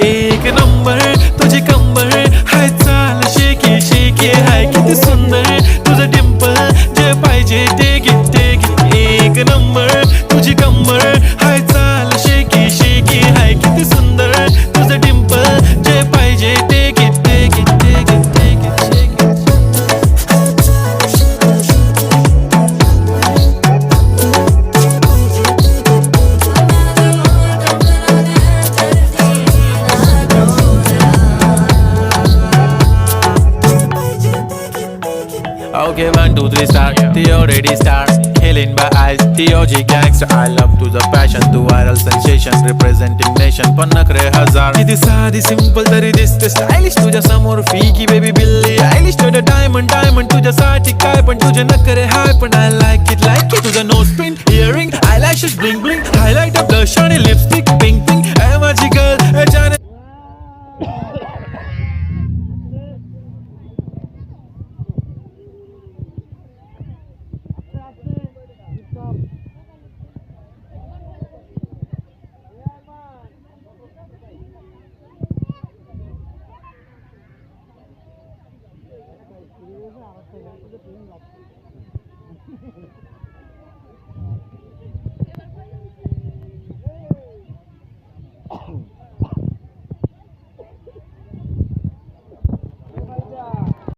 एक नंबर तुझी कंबर हाय चाल शेकी शेकी हाय किती सुंदर तुझं डिंपल जे पाहिजे ते घे एक नंबर तुझी कंबर हाय चाल शेकी शेकी हाय किती सुंदर तुझं डिंपल जे पाहिजे ते घे Okay, 1, 2, 3, start. The already start. Killing by eyes. The OG gangster. I love to the passion, to viral sensation, representing nation. पण नखरे हजार. किती साधी simple तरी दिसते stylish. तुझ्या समोर फीकी baby बिल्ली आयलिश. तुझं diamond diamond तुझ्यासाठी काय पण तुझे नखरे हाय पण I like it तुझं nose pin, earring, eyelashes bling bling, highlighter, blush आणि lipstick pink pink. ऐ माझी girl, जाने